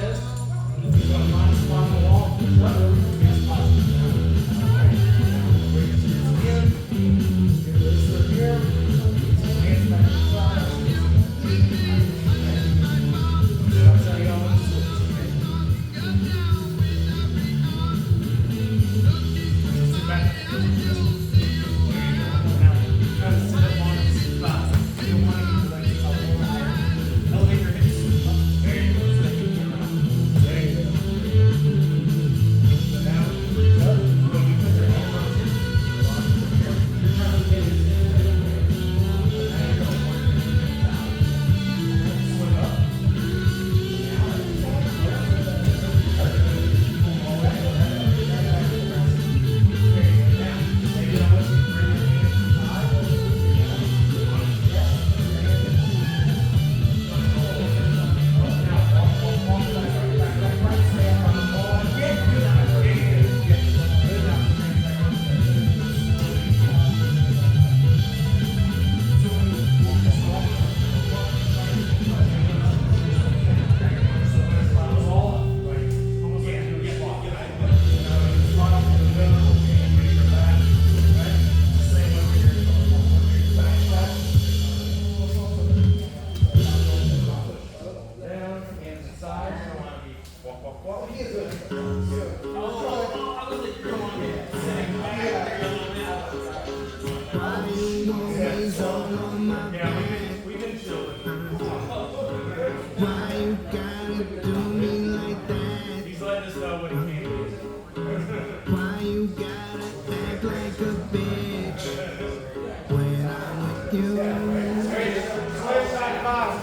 this. You're going to find a spot on the wall. Push up. Yes, possible. All right. Now, bring it to your skin. Get this through here. Hands back to the side. I'll tell you all this switch. Sit back. There you go. Now, kind of sit up on it. Stop. You don't want to get your legs up more higher. Elevate your hips up. There you go. So that you can get around. There you go. So now, reach up. When you put your hands on your hips, you're trying to get it. There you go. Swing up.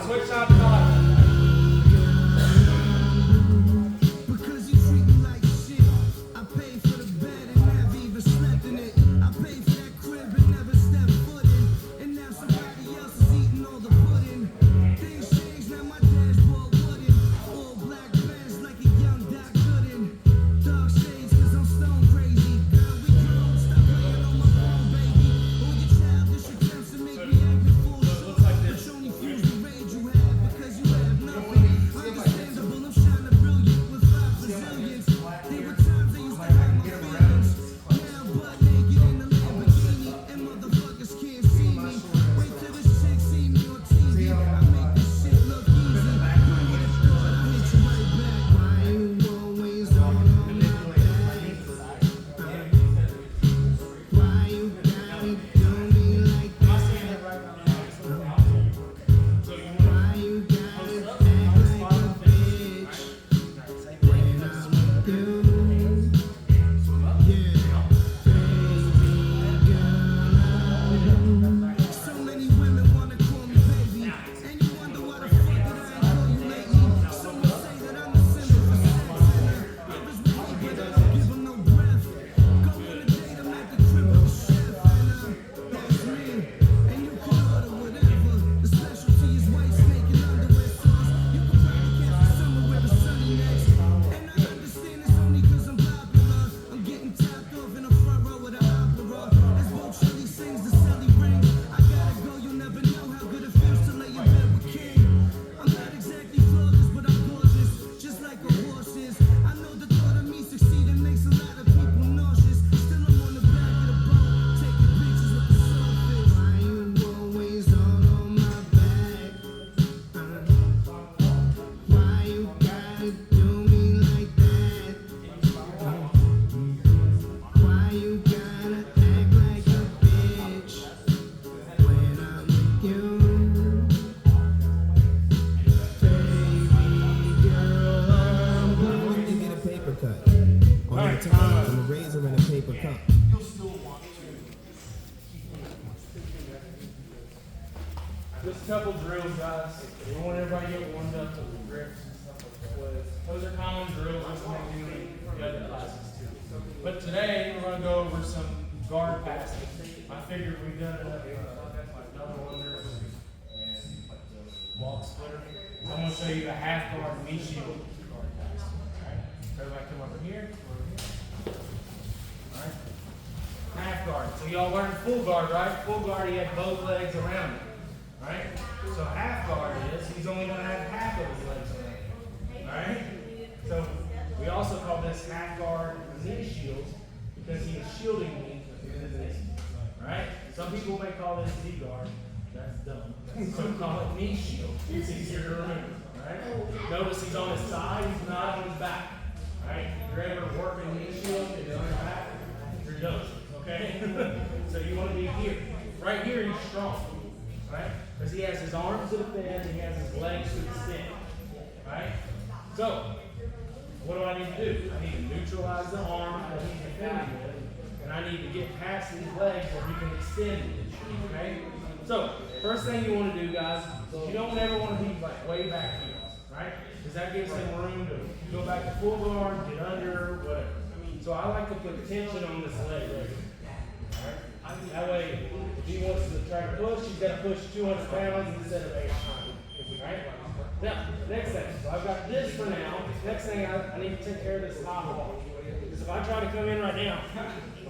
Switch side to side. Because you treat me like shit. I paid for the bed and never even slept in it. I paid for that crib and never stepped foot in. And now somebody else is eating all the pudding. Things change, now my dashboard wooden. All black pants like a young Doc Gooden. Dark shades cause I'm stone crazy. Girl, we grown, stop playing on my phone, baby. All your childish attempts to make me act a fool. But only fuse the rage you have because you have nothing. Understandable, I'm trying to brilliant with 5 Brazilians. There were times I used to have my feelings. Now I'm butt naked in a Lamborghini and motherfuckers can't see me. Wait till this chick see me on TV. I make this shit look easy. Who would have thought I'd hit you right back? Why you always on my back? Why you gotta do me like that? Why you gotta act like a bitch when I'm with you? Yeah, baby girl. So many women wanna call me baby, and you wonder why the fuck that I ain't call you lately. Some will say that I'm the symbol for sex, and others will hate, but I don't give them no breath. Go on a date, I'm at the crib with the chef, and that's me. And you can order whatever. The specialty is white snake and underwear sauce. You can probably catch me somewhere with a sunny next. And I understand it's only cause I'm popular. I'm getting tapped off in the front row of the opera. As Bo Chilly sings the Sally rings. I gotta go, you'll never know how good it feels to lay in bed with King. I'm not exactly flawless, but I'm gorgeous, just like a horse is. I know the thought of me succeeding makes a lot of people nauseous. Still I'm on the back of the boat, taking pictures with the surface. Why you always all on my back? Why you gotta do me like that? Why you gotta act like a bitch when I'm with you? Baby girl, I'm going to get a paper cut. On that time, I'm a razor and a paper cup. Just a couple drills, guys. We want everybody to get warmed up with the grips and stuff like that. Those are common drills that we do in the other classes too. But today we're going to go over some guard passes. I figured we've done enough double unders and walk splitter. So I'm going to show you a half guard knee shield guard pass. Alright? Everybody come over here. Alright? Half guard. So y'all learned full guard, right? Full guard, he had both legs around him. Alright? So half guard is, he's only going to have half of his legs around him. Alright? people may call this Z-guard. That's dumb. So call it knee shield. It's easier to remember. Alright? Notice he's on his side, he's not on his back. Alright? If you're ever working knee shield and you're on your back, you're done. Okay? So you want to be here. Right here he's strong. Right? Because he has his arms to defend, he has his legs to extend. Right? So, what do I need to do? I need to neutralize the arm that he's defending with, and I need to get past these legs so he can extend it. Okay? So, first thing you want to do, guys, you don't ever want to be like way back here. Right? Because that gives him room to go back to full guard, get under, whatever. So I like to put tension on this leg right here. Alright? That way, if he wants to try to push, he's got to push 200 pounds instead of 800. Alright? Now, next thing. So I've got this for now. Next thing, I need to take care of this top wall. Because if I try to come in right now,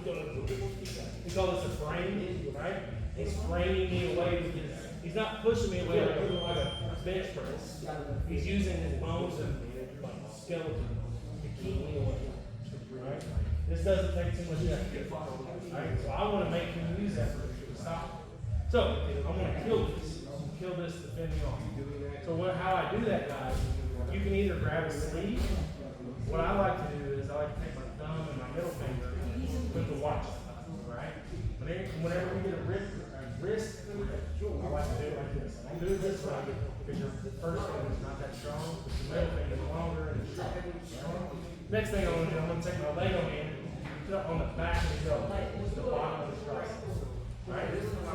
we call this a frame, right? He's framing me away with his, he's not pushing me away like a bench press. He's using his bones and like skeleton to keep me away. Right? This doesn't take too much effort. Alright, so I want to make him use that for stop. So I'm going to kill this. I'm going to kill this defending arm. So how I do that, guys, you can either grab a sleeve. What I like to do is I like to take my thumb and my middle finger and put the watch on. Right? Whenever we get a wrist, I like to do it like this. I don't do it this way because your first finger is not that strong, but your middle finger is longer and strong. Next thing I want to do, I'm going to take my Lego hand and put it on the back of his elbow, the bottom of his tricep. Right?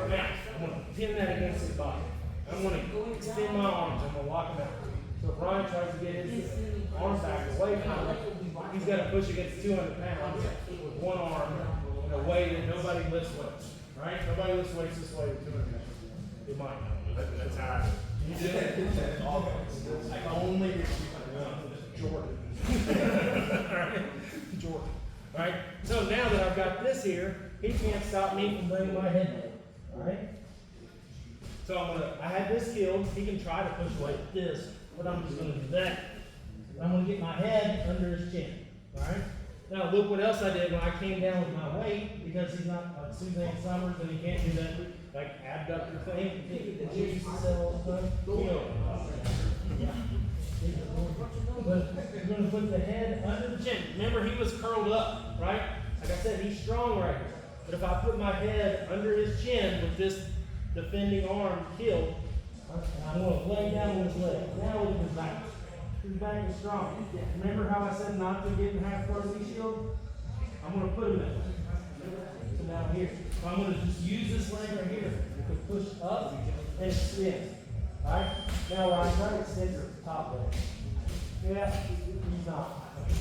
Now, I'm going to pin that against his body. I'm going to extend my arms. I'm going to lock him out. So if Ryan tries to get his arm back away from him, he's got to push against 200 pounds with one arm in a way that nobody lifts weights. Right? Nobody lifts weights this way with 200 pounds. It might not. That's how I do it. You do it? I only Jordan. Jordan. Alright? So now that I've got this here, he can't stop me from bringing my head down. Alright? So I had this killed. He can try to push away with this, but I'm just going to do that. I'm going to get my head under his chin. Alright? Now look what else I did when I came down with my weight, because he's not like Suzanne Summers and he can't do that like abductor thing. That you used to sell all the time. You know. But you're going to put the head under the chin. Remember, he was curled up, right? Like I said, he's strong right here. But if I put my head under his chin with this defending arm killed, and I'm going to lay down on his leg. Now look at his back. His back is strong. Remember how I said not to get in half guard knee shield? I'm going to put him that way. So now here. So I'm going to just use this leg right here to push up and extend. Alright? Now Ryan, try to extend your top leg. Yeah, he's not.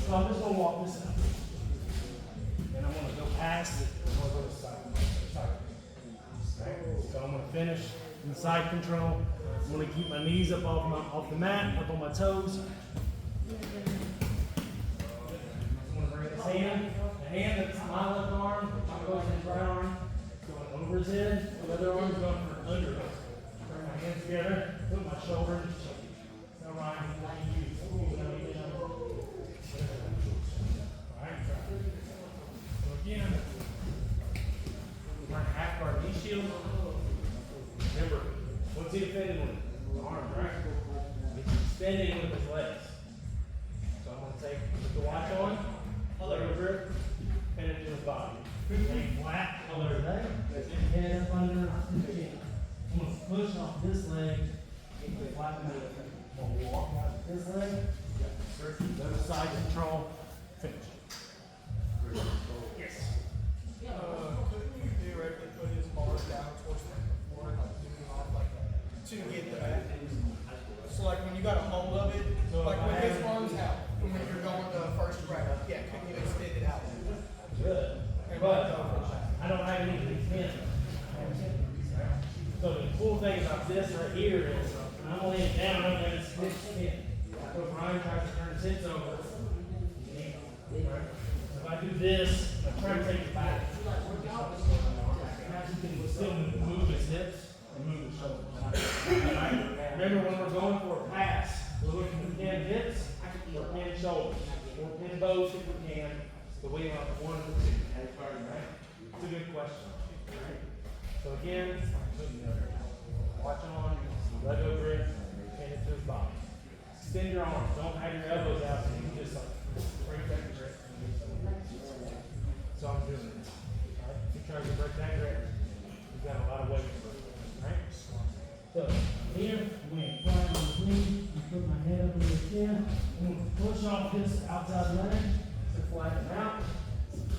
So I'm just going to walk this out. And I'm going to go past it. I'm going to go to side. So I'm going to finish in side control. I'm going to keep my knees up off the mat, up on my toes. I'm going to bring his hand, the hand that's my left arm, goes in his right arm, going over his head, the other arm's going for under him. Bring my hands together, put my shoulders. Now Ryan, again, we're in half guard knee shield. Remember, what's he defending with? The arms, right? He's extending with his legs. So I'm going to put the watch on, leg grip, and into his body. Lay flat, color leg, head up under his chin. I'm going to push off this leg, into the flat middle. I'm going to walk out this leg, go to side control, finish. Yes. Couldn't you theoretically put his bars down towards the floor, like doing off like that, to get the back? So like when you got a hold of it, So like I when his have- arms out, when you're going the first breath, yeah, couldn't you extend it out? Good. But I don't have any of these pins. So the cool thing about this right here is I'm going to lay it down and it's spin. So if Ryan tries to turn his hips over, right? If I do this, I try to take it back. You can still move his hips and move his shoulders. Right? Remember when we're going for a pass, we're looking to pin hips or pin shoulders. Or pin both if we can. The way up 1 and 2. Right? It's a good question. Right? So again, watch on, Lego grip, and it to his body. Extend your arms. Don't have your elbows out. So you can just like break that grip. So I'm doing this. Alright? If you're trying to break that grip, you've got a lot of weight. Alright? So here, I'm going to fly on the knee and put my head up in the chin. I'm going to push off this outside leg to flatten out.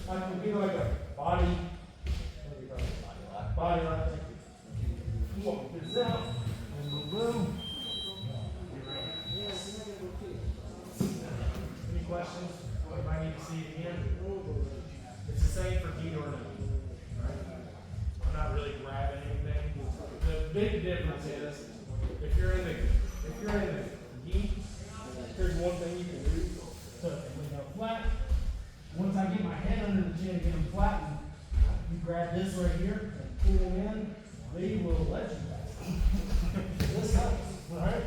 I can be like a body lock. Walk this out. And boom. Any questions? Anybody need to see it again? It's the same for gi or no. Right? I'm not really grabbing anything. The big difference is if you're in the gi, there's one thing you can do. So lay down flat. Once I get my head under the chin and get them flattened, you grab this right here and pull them in. They will let you back. This helps, all right?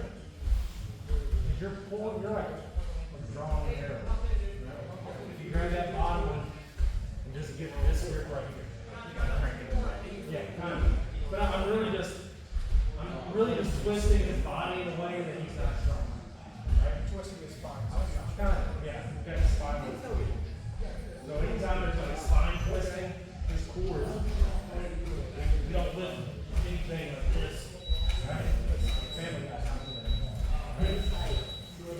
If you're pulling, you're right. I'm drawing an arrow. If you grab that bottom one and just get this grip right here. Yeah, kind of. But I'm really just twisting his body in a way that he's not strong. Right? Twisting his spine. Kind of, yeah. You've got spine twisting. So anytime there's like spine twisting, his core is. You don't lift anything like this. Right? Family guy.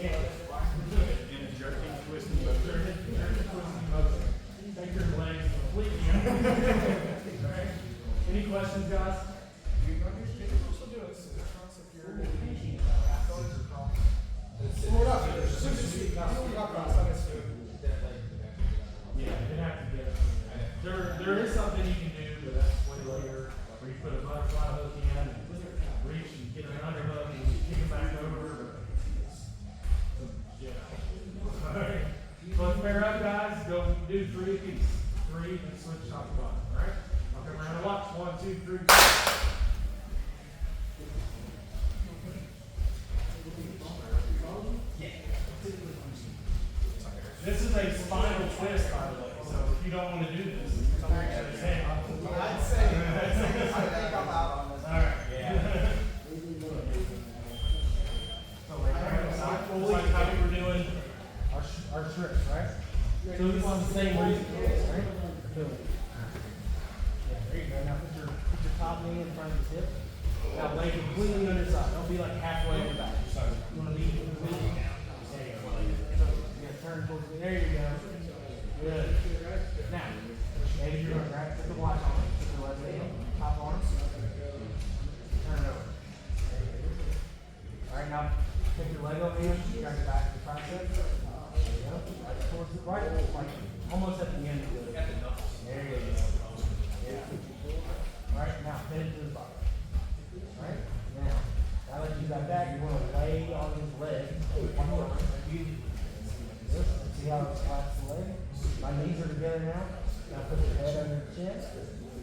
Yeah. In a jerking, twisting motion. Twisting motion. Take your legs completely out. Right? Any questions, guys? You can also do a scissor cross if you're Yeah, you have to get it. There is something you can do, but that's way later, where you put a butterfly hook in, and reach and get an underhook and kick it back over. Yeah. Alright. So let's pair up, guys. Go do 3 apiece. 3 and switch top to bottom. Alright? I'll come around and watch. 1, 2, 3. This is a spinal twist, by the way, so if you don't want to do this, come back to the same. I'd say I think I'm out on this. Alright. Yeah. So like how we were doing our strips, right? So this is the same reason, right? Yeah, there you go. Now put your top knee in front of his hip. Now lay completely on your side. Don't be like halfway in the back. You want to be completely down. There you go. Turn towards me. There you go. Good. Now, maybe you're going to grab, put the watch on. Put your left hand, top arm. Turn it over. Alright, now take your leg over here. Drag it back to the tricep. There you go. Right towards the right. Like almost at the end of the There you go. Yeah. Alright, now head to the bottom. Alright? Now that you got that, you want to lay on his leg. One more. See how it flaps the leg? My knees are together now. Now put your head under the chin.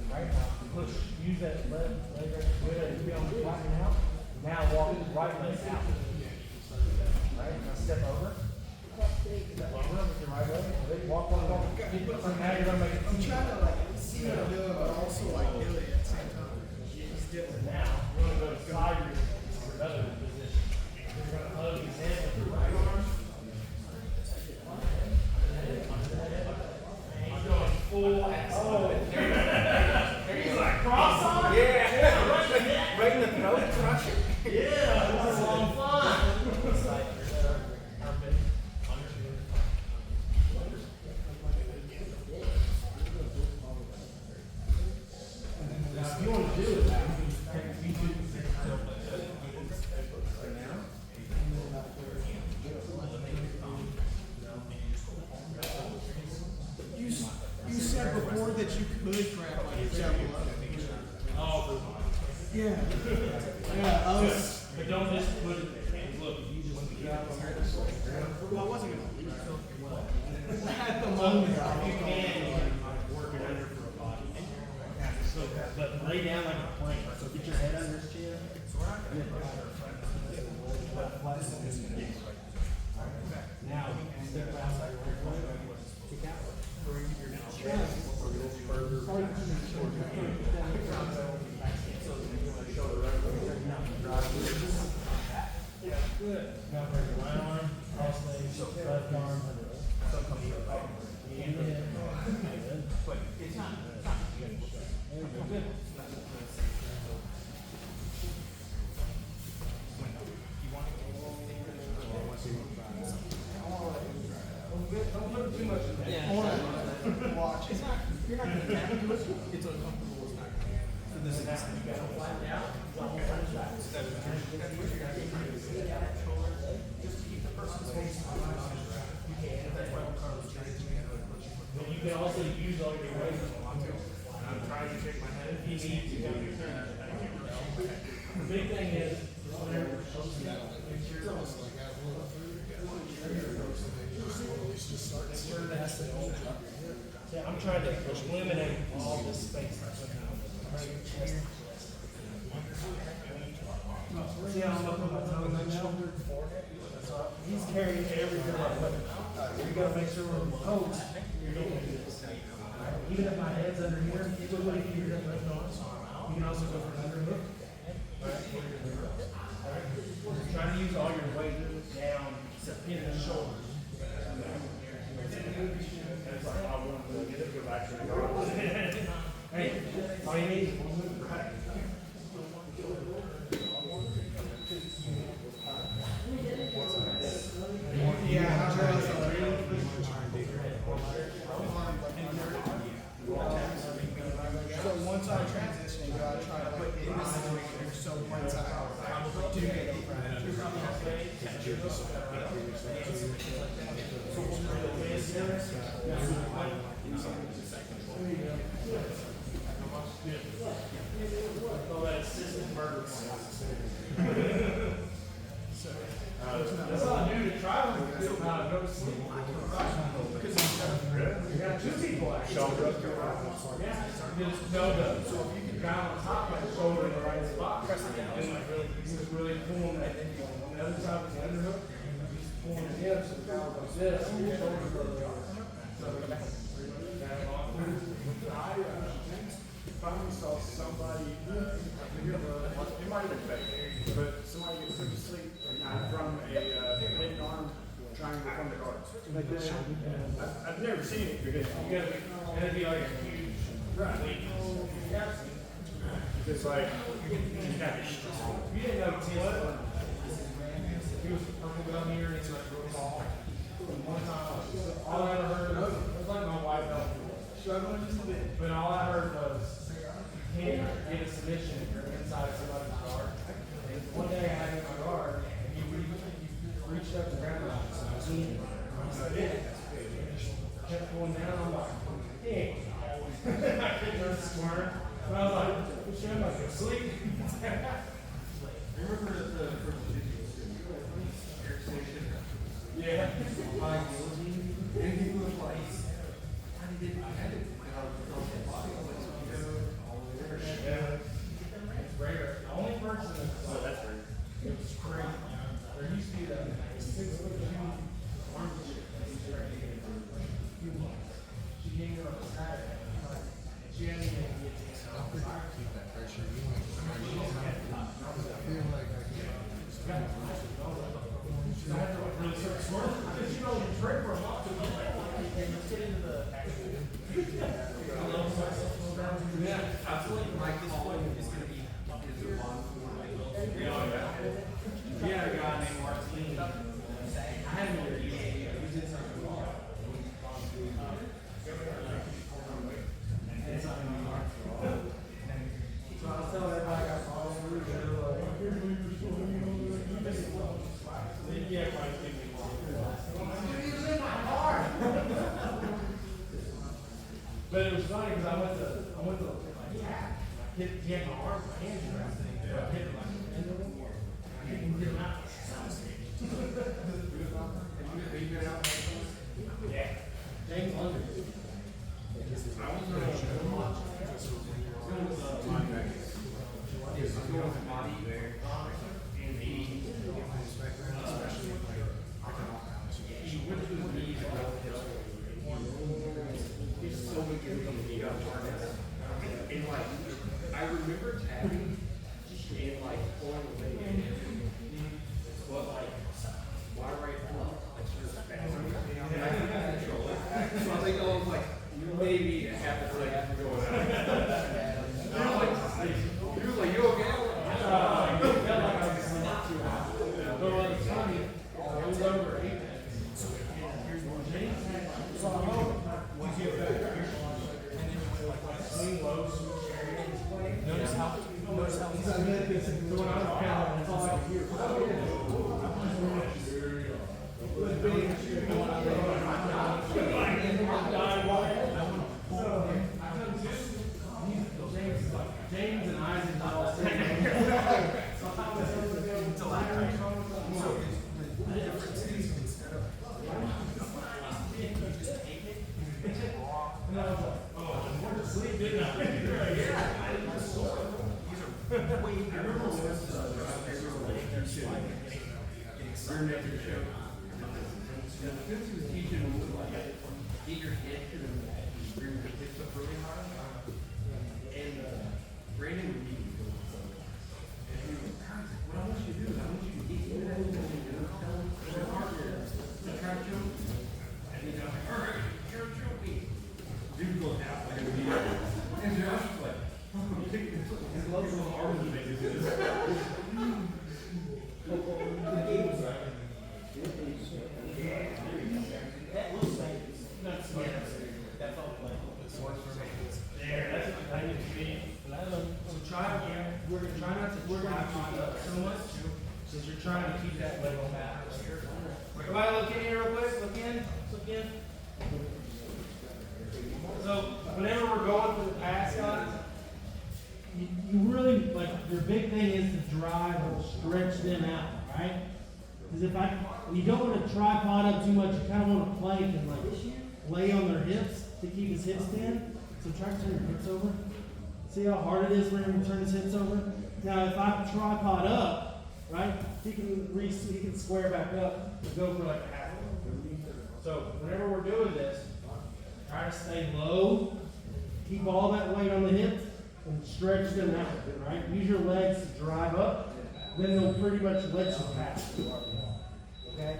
Right now, push. Use that leg right good. You be on the flatten out. Now walk the right leg out. Right? Now step over. Step over with your right leg. Walk. So now you're gonna make it. I'm trying to like see what I'm doing, but also like do it at the same time. Just get it. Now we're gonna go to side your other position. You're gonna hug his head with your right arm. Full. Oh, he's like cross-arm? Yeah. Right in the throat, crush it. Yeah, this is a lot of fun. Now, if you want to do it, You said before that you could grab like a double up. oh, Yeah. Yeah. but don't just put it there. Look, you just want to get out Well, I wasn't gonna leave it. At the So, moment. if you can, you can work it under for a body. So, but lay down like a plank. So get your head under his chin. Now, step outside your right leg. Kick out. You're now further towards your hand. right arm, cross legs, left arm, and then, But it's not. good. Don't put too much in there. Watch. It's not. You're not gonna have to do it. It's uncomfortable. It's not. So this is you gotta flatten out. That's what you're gonna do. Just to keep the person's face on. You can. That's why I'm trying to change. But you can also use all your weight. I'm trying to shake my head. If you need to. The big thing is, whenever you're supposed to make sure See, I'm trying to eliminate all this space. See how I'm up on my toes now? He's carrying everything up. You gotta make sure we're toes. Even if my head's under here, you go like you're gonna lift on. You can also go for an underhook. Try to use all your weight down in the shoulders. Hey, all you need is one move right. So once I transition, you gotta try to put in this situation. So once I do get it All that assistant murder. That's all I do to try to go to sleep. You got two people actually. Yeah, just no. So if you can ground on top of the shoulder in the right spot, and like really pulling that. On the other side of the underhook, just pulling the hips and down like this. And your shoulders are Finally saw somebody, it might have been fake, but somebody get put to sleep from a head and arm triangle from the guards. Like that. I've never seen it because you gotta be, and it'd be like a huge weight. it's like, you have it. You didn't know Tim. He was purple down here and he's like real tall. One time, all I ever heard was, it was like my wife helped me. Struggling just a bit. But all I heard was, you can't get a submission if you're inside somebody's guard. And one day I had him in my guard, and he reached up and grabbed me. I seen him. Kept going down, I'm like, dang. I couldn't just squirm. But I was like, should I go sleep? Remember the first Yeah. and he was like, Yeah. It's rare. The only person that's oh, that's right. it was crazy. There used to be that 6 foot arm shit. She came in on a Saturday. And she hadn't even get to Keep that pressure. You want to feel like I really start squirming. Because you know, you train for a lot to get into the yeah, absolutely. Like this one is going to be is a long We had a guy named Martin. I had him here. He was in something wrong. So I was telling everybody I got following through. Yeah, quite a few people. He was in my car. But it was funny because I went to he had my arm, my hands around thing. I hit him like the end of him. I couldn't get him out. Yeah. James London. And like, I remember tapping and like pulling away. But like, teaching him to like get your head to the mat and bring your hips up really hard. And Brandon would be and he was like, what I want you to do is I want you to get into that position, you know, tell him your partner to try to choke. And he's like, all right, you're choking. Dude goes out like a video. And Josh was like, his legs a little arms to make it do this. There, that's what I need to be. So try again. We're gonna try not to pot up so much, since you're trying to keep that leg on back. Everybody look in here real quick, look in. So whenever we're going for the pass, guys, you really, like, your big thing is to drive or stretch them out, right? Because you don't want to tripod up too much, you kind of want to plank and like lay on their hips to keep his hips in. So try to turn your hips over. See how hard it is for him to turn his hips over? Now if I tripod up, right, he can square back up and go for like a half. So whenever we're doing this, try to stay low, keep all that weight on the hips, and stretch them out, right? Use your legs to drive up, then they'll pretty much let you pass. Okay?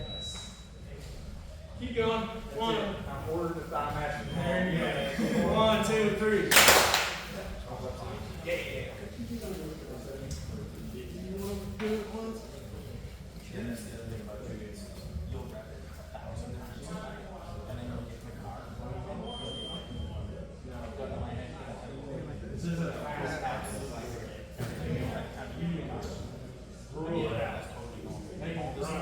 Keep going. One. I'm ordered to thigh match. There you go. 1, 2, 3. Yeah. You want to do it once? This is a fast rule it out. Make them run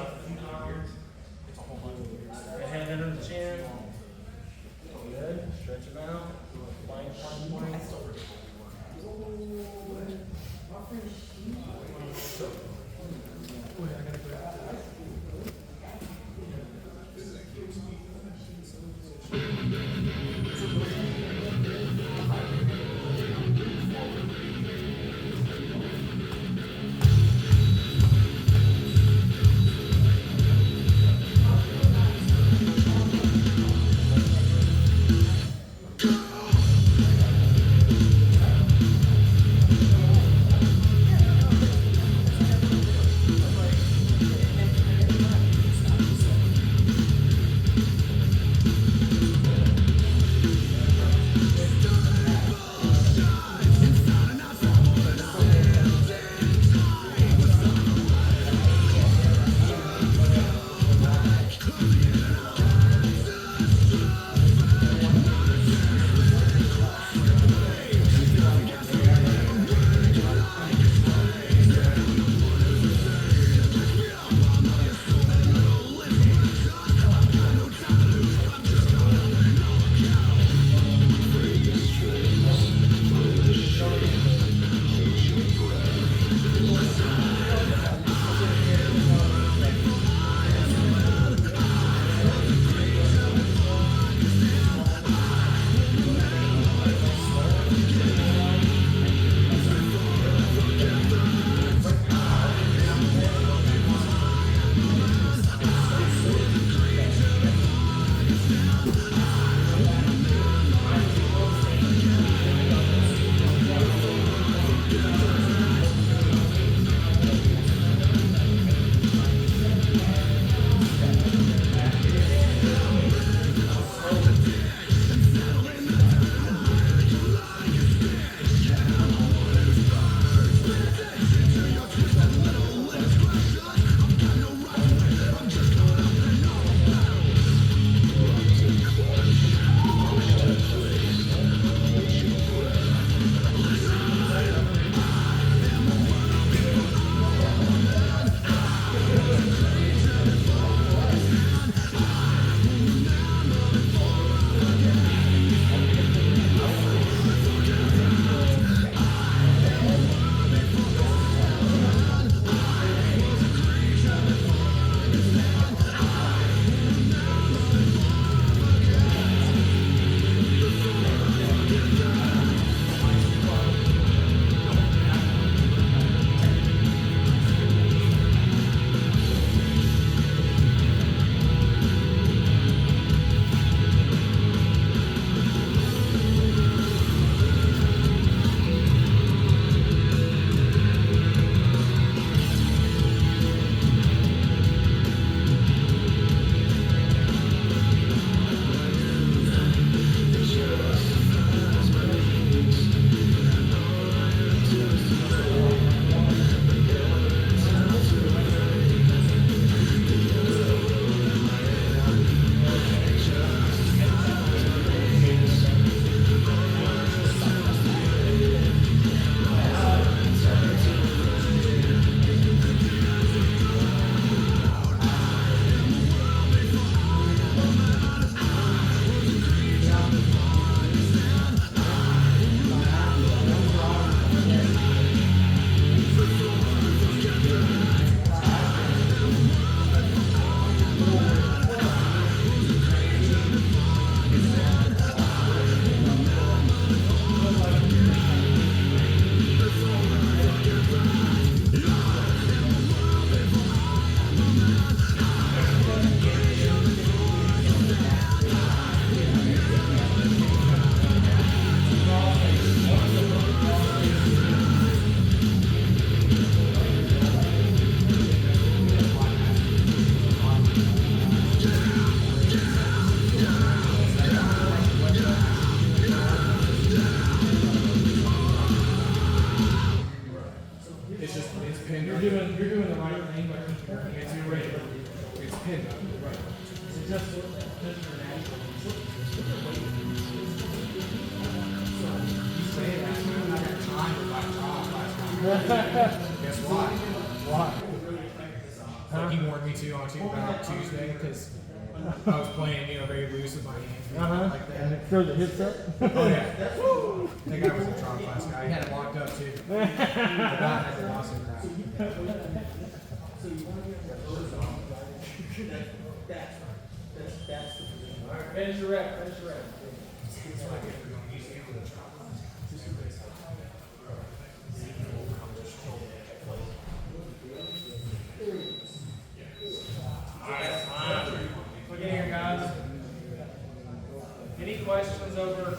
It just your natural. You say that, man. I got time to buy trial last night. Guess why? Why? Like he warned me to on Tuesday because I was playing, very loose with my hands like that. And throw the hips up. Oh yeah. That guy was a trial class guy. He had it locked up too. The guy had the loss in crap. Alright, finish your rep, finish your rep. Look in here, guys. Any questions over?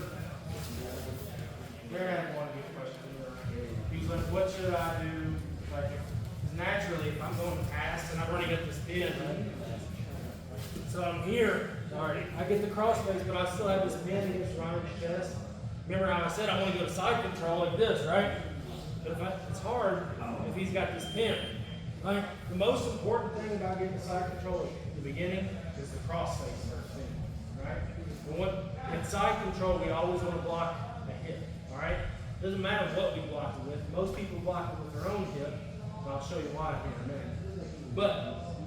There had one good question. He's like, what should I do? Like, because naturally, if I'm going past and I've already got this pin, right? So I'm here, already. I get the crossface, but I still have this pin against Ryan's chest. Remember how I said I want to go to side control like this, right? But it's hard if he's got this pin. Like, the most important thing about getting side control at the beginning is the crossface first thing, right? In side control, we always want to block the hip, all right? Doesn't matter what we block it with. Most people block it with their own hip, and I'll show you why here in a minute. But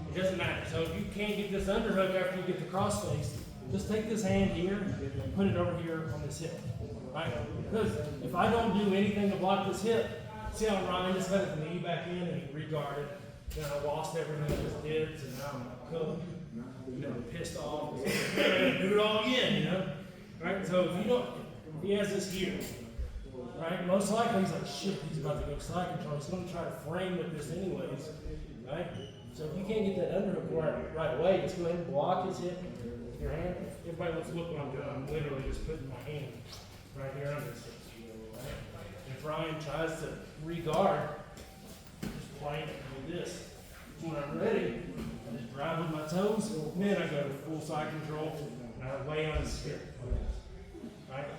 it doesn't matter. So if you can't get this underhook after you get the crossface, just take this hand here and put it over here on this hip, right? Because if I don't do anything to block this hip, see how Ryan just had his knee back in and he re-guarded. Then I lost everything I just did, so now I'm cooked, pissed off. Do it all again, Right? So if he has this here, right? Most likely he's like, shit, he's about to go side control. He's going to try to frame with this anyways, right? So if you can't get that underhook right away, just go ahead and block his hip with your hand. Everybody let's look what I'm doing. I'm literally just putting my hand right here on this hip, right? If Ryan tries to re-guard, just playing it with this. When I'm ready, I just drive with my toes, then I go to full side control, and I lay on his hip. Right?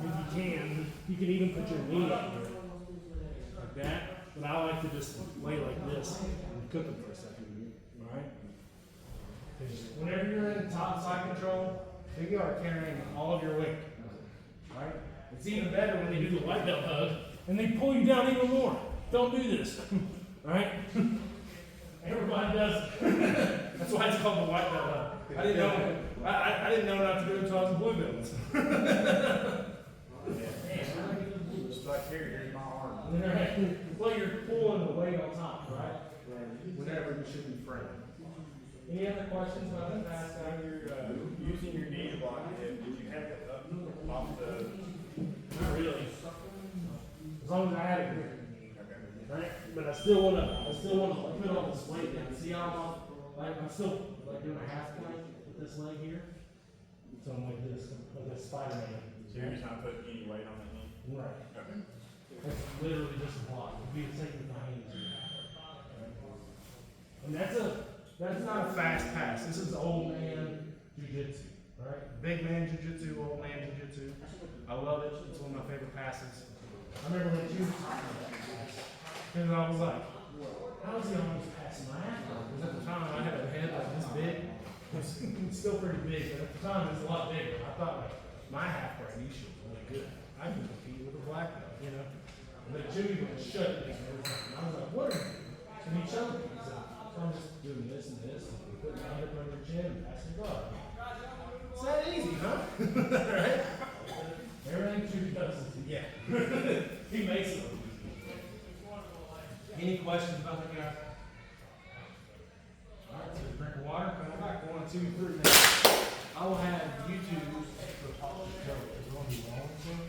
If you can even put your knee up here, like that. But I like to just lay like this and cook it for a second. Alright? Whenever you're in top side control, you are carrying all of your weight. Right? It's even better when they do the white belt hug and they pull you down even more. Don't do this. Right? Everybody does it. That's why it's called the white belt hug. I didn't know. I didn't know not to do it until I was a blue belt. Just like here's my arm. Well, you're pulling the weight on top, right? Whenever you should be framed. Any other questions about the fast guy? You're using your knee to block the hip. Did you have it up off the? Not really. As long as I had it here. Right? But I still wanna put all this weight down. See how I'm still doing a half plank with this leg here. So I'm like this Spider-Man. So you're just not putting any weight on the knee? Right. Okay. It's literally just a block. It'd be the same with my hands. And that's not a fast pass. This is old man jiu-jitsu, right? Big man jiu-jitsu, old man jiu-jitsu. I love it. It's one of my favorite passes. I remember when you were talking about that pass. Because I was like, how is he almost passing my afro? Because at the time I had a head like this big. It's still pretty big, but at the time it was a lot bigger. I thought like my half guard knee should be really good. I can compete with a black belt, But Jimmy would shut me and I was like, what are you? And he showed me. He said, I'm just doing this and this and putting my hand up on your chin and passing guard. It's that easy, huh? Right? Everything Jimmy does is yeah. He makes it. Any questions about the guy? Alright, so drink of water, come back. 1, 2, 3. I will have YouTube for talk to Joe. It's going to be long soon.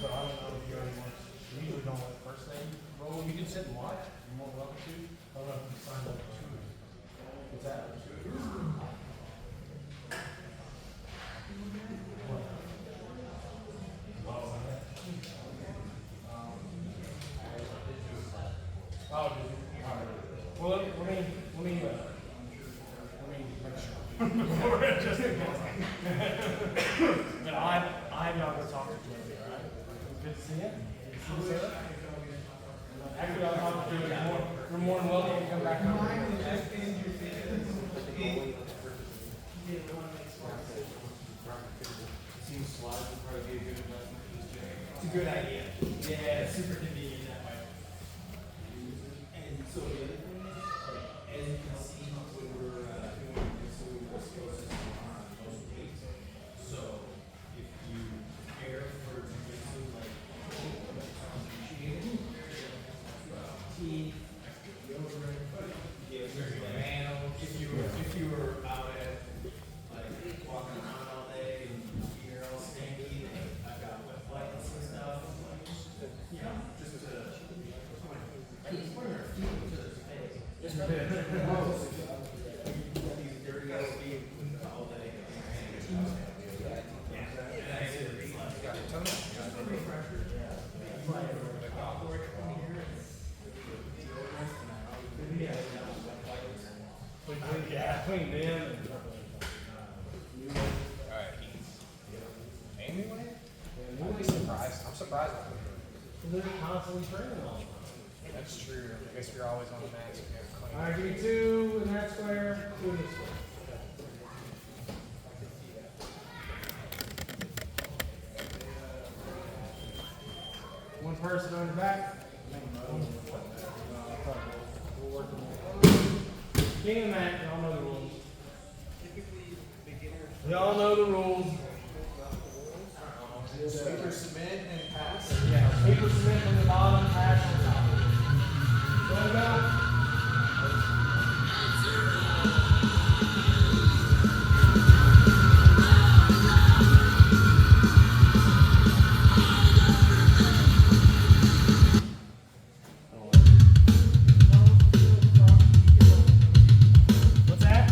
But I don't know if you already want to. We usually don't let the first thing roll. You can sit and watch. You're more welcome to. I don't know if you signed up to. What's that? Oh, did you? All right. Well, let me make sure. Before it just but I'm not going to talk to Joey, all right? Good to see you. Good to see you. Actually, I'll talk to you. You're more than welcome to come back. Seems slides would probably be a good investment for this gym. It's a good idea. Yeah, it's super convenient that way. And so the other thing is, like, as you can see, when we're doing this, we were supposed to on most weights. So if you prepare for jujitsu, like, teeth, if you were out at like walking around all day and you're all stanky, I've got wet blankets and stuff. You know, just to just put our feet in each other's face. These dirty ass feet all day. Yeah, and I said it's like pretty pressure. It's like awkward to come here and deodorant and I always Yeah, clean them. I'm surprised. I'm surprised. They're constantly training all the time. That's true. I guess we're always on the mats. We have clean. All right, give me 2 in that square, 2 in this square. One person on your back. King of mat, y'all know the rules. Y'all know the rules. Sweeper, submit, and pass. Yeah, paper cement from the bottom, pass on top. Go, go. What's that?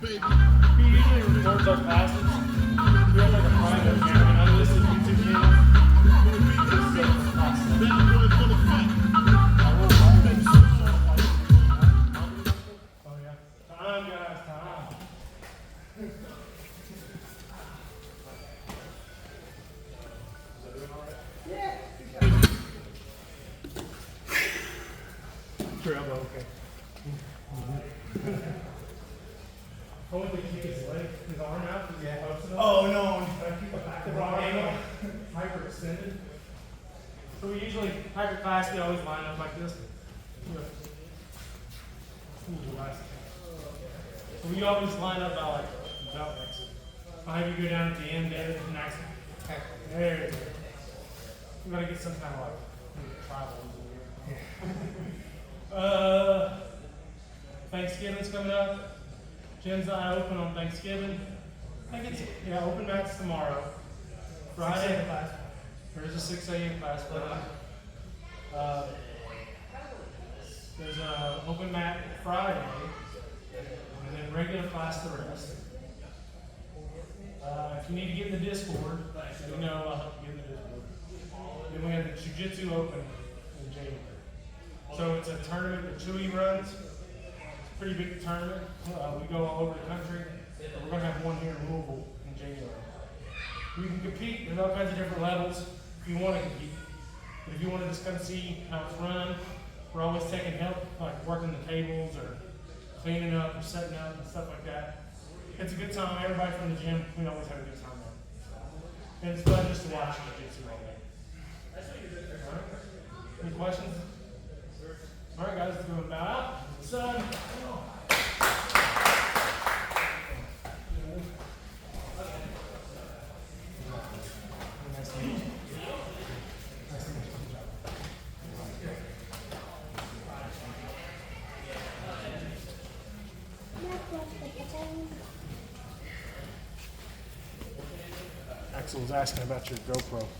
He usually records our classes. We have like a private camera and unlisted YouTube channel. Just for classes. Oh yeah. Time, guys, time. Your elbow, okay. Hopefully keep his leg, his arm out, because he posted up. Oh no. Keep the wrong angle, hyper extended. So we usually, hyper class, we always line up like this. Ooh, nice. So we always line up about like belt exit. I'll have you go down at the end there, nice. There you go. We gotta get some kind of like tribal in here. Thanksgiving's coming up. Jim's and I open on Thanksgiving. I think it's, yeah, open mats tomorrow. Friday. Class. There's a 6 a.m. class Friday. There's a open mat Friday, and then regular class the rest. If you need to get in the Discord, you know I'll help you get in the Discord. Then we have the Jiu-Jitsu Open in January. So it's a tournament that Chewy runs. It's a pretty big tournament. We go all over the country. We're going to have one here in Louisville in January. You can compete. There's all kinds of different levels if you want to compete. But if you want to just come see how it's run, we're always taking help, like working the tables or cleaning up or setting up and stuff like that. It's a good time. Everybody from the gym, we always have a good time there. And it's fun just to watch jiu-jitsu all day. All right. Any questions? All right, guys, let's go bow out. Sun. Nice to meet you. Nice to meet you. Good job. Axel was asking about your GoPro.